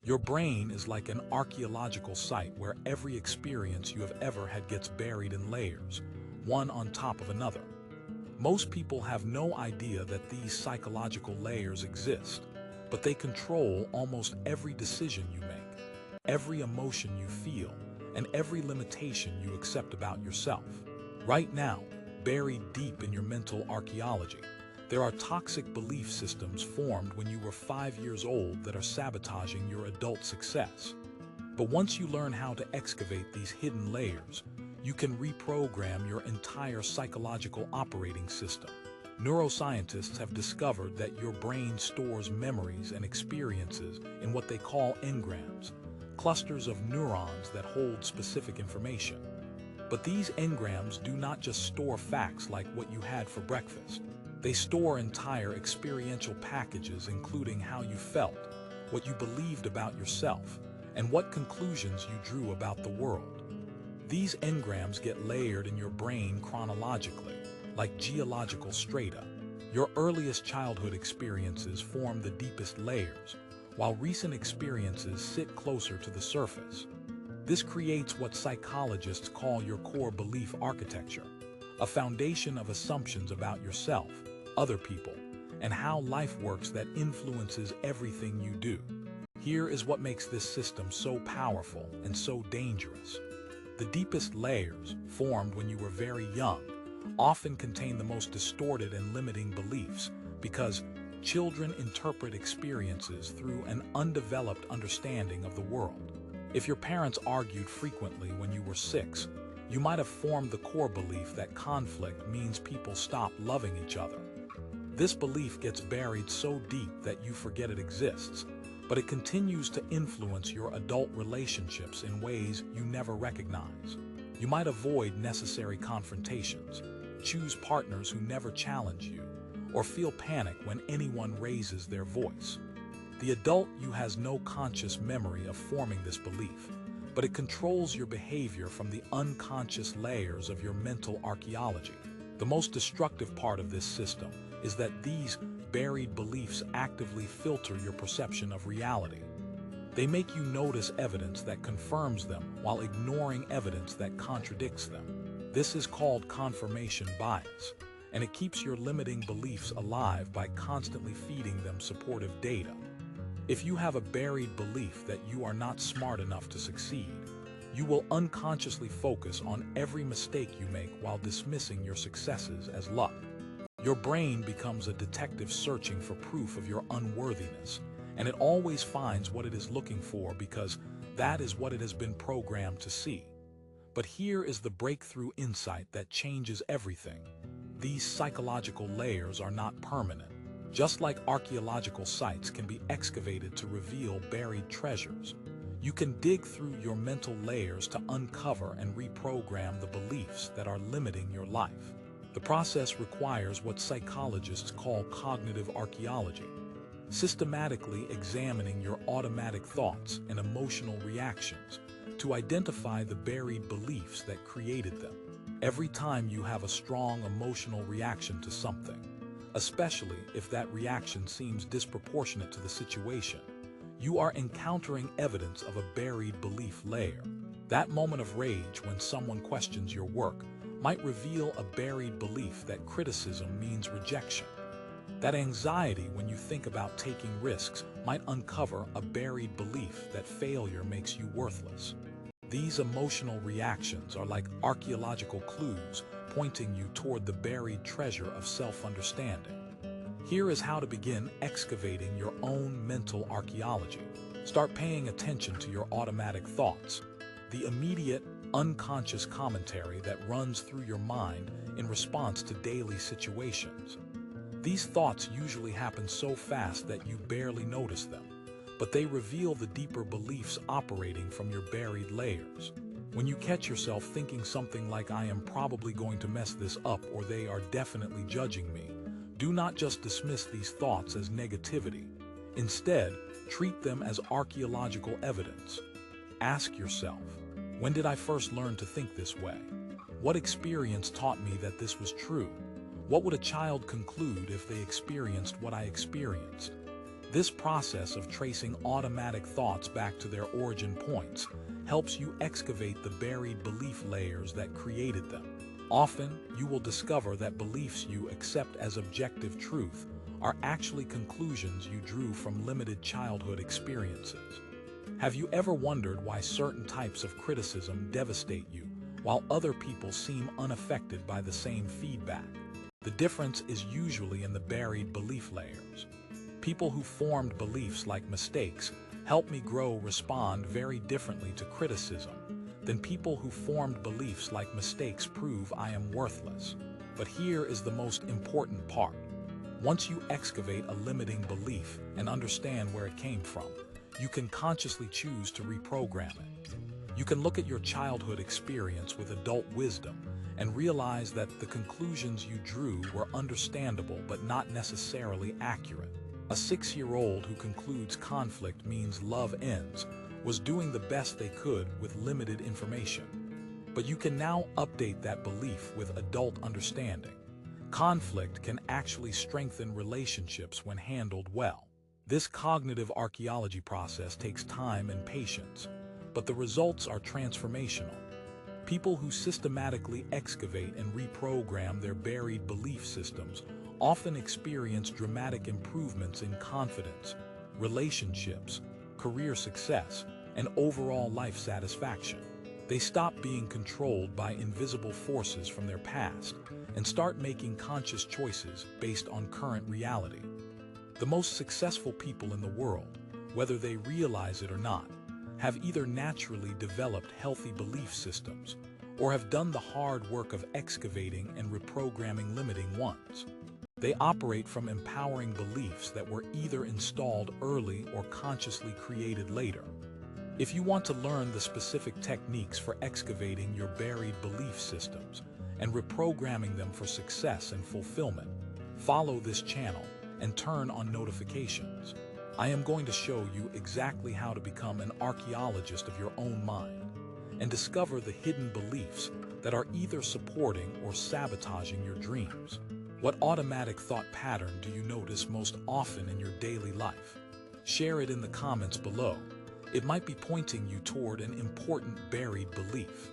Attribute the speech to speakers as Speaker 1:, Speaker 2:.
Speaker 1: Your brain is like an archaeological site where every experience you have ever had gets buried in layers, one on top of another. Most people have no idea that these psychological layers exist, but they control almost every decision you make, every emotion you feel, and every limitation you accept about yourself. Right now, buried deep in your mental archaeology, there are toxic belief systems formed when you were 5 years old that are sabotaging your adult success. But once you learn how to excavate these hidden layers, you can reprogram your entire psychological operating system. Neuroscientists have discovered that your brain stores memories and experiences in what they call engrams, clusters of neurons that hold specific information. But these engrams do not just store facts like what you had for breakfast. They store entire experiential packages, including how you felt, what you believed about yourself, and what conclusions you drew about the world. These engrams get layered in your brain chronologically, like geological strata. Your earliest childhood experiences form the deepest layers, while recent experiences sit closer to the surface. This creates what psychologists call your core belief architecture, a foundation of assumptions about yourself, other people, and how life works that influences everything you do. Here is what makes this system so powerful and so dangerous. The deepest layers, formed when you were very young, often contain the most distorted and limiting beliefs because children interpret experiences through an undeveloped understanding of the world. If your parents argued frequently when you were 6, you might have formed the core belief that conflict means people stop loving each other. This belief gets buried so deep that you forget it exists, but it continues to influence your adult relationships in ways you never recognize. You might avoid necessary confrontations, choose partners who never challenge you, or feel panic when anyone raises their voice. The adult you has no conscious memory of forming this belief, but it controls your behavior from the unconscious layers of your mental archaeology. The most destructive part of this system is that these buried beliefs actively filter your perception of reality. They make you notice evidence that confirms them while ignoring evidence that contradicts them. This is called confirmation bias, and it keeps your limiting beliefs alive by constantly feeding them supportive data. If you have a buried belief that you are not smart enough to succeed, you will unconsciously focus on every mistake you make while dismissing your successes as luck. Your brain becomes a detective searching for proof of your unworthiness, and it always finds what it is looking for because that is what it has been programmed to see. But here is the breakthrough insight that changes everything. These psychological layers are not permanent. Just like archaeological sites can be excavated to reveal buried treasures, you can dig through your mental layers to uncover and reprogram the beliefs that are limiting your life. The process requires what psychologists call cognitive archaeology, systematically examining your automatic thoughts and emotional reactions to identify the buried beliefs that created them. Every time you have a strong emotional reaction to something, especially if that reaction seems disproportionate to the situation, you are encountering evidence of a buried belief layer. That moment of rage when someone questions your work might reveal a buried belief that criticism means rejection. That anxiety when you think about taking risks might uncover a buried belief that failure makes you worthless. These emotional reactions are like archaeological clues pointing you toward the buried treasure of self-understanding. Here is how to begin excavating your own mental archaeology. Start paying attention to your automatic thoughts, the immediate, unconscious commentary that runs through your mind in response to daily situations. These thoughts usually happen so fast that you barely notice them, but they reveal the deeper beliefs operating from your buried layers. When you catch yourself thinking something like "I am probably going to mess this up" or "they are definitely judging me," do not just dismiss these thoughts as negativity. Instead, treat them as archaeological evidence. Ask yourself, when did I first learn to think this way? What experience taught me that this was true? What would a child conclude if they experienced what I experienced? This process of tracing automatic thoughts back to their origin points helps you excavate the buried belief layers that created them. Often, you will discover that beliefs you accept as objective truth are actually conclusions you drew from limited childhood experiences. Have you ever wondered why certain types of criticism devastate you, while other people seem unaffected by the same feedback? The difference is usually in the buried belief layers. People who formed beliefs like mistakes help me grow respond very differently to criticism than people who formed beliefs like mistakes prove I am worthless. But here is the most important part. Once you excavate a limiting belief and understand where it came from, you can consciously choose to reprogram it. You can look at your childhood experience with adult wisdom and realize that the conclusions you drew were understandable but not necessarily accurate. A 6-year-old who concludes conflict means love ends was doing the best they could with limited information. But you can now update that belief with adult understanding. Conflict can actually strengthen relationships when handled well. This cognitive archaeology process takes time and patience, but the results are transformational. People who systematically excavate and reprogram their buried belief systems often experience dramatic improvements in confidence, relationships, career success, and overall life satisfaction. They stop being controlled by invisible forces from their past and start making conscious choices based on current reality. The most successful people in the world, whether they realize it or not, have either naturally developed healthy belief systems or have done the hard work of excavating and reprogramming limiting ones. They operate from empowering beliefs that were either installed early or consciously created later. If you want to learn the specific techniques for excavating your buried belief systems and reprogramming them for success and fulfillment, follow this channel and turn on notifications. I am going to show you exactly how to become an archaeologist of your own mind and discover the hidden beliefs that are either supporting or sabotaging your dreams. What automatic thought pattern do you notice most often in your daily life? Share it in the comments below. It might be pointing you toward an important buried belief.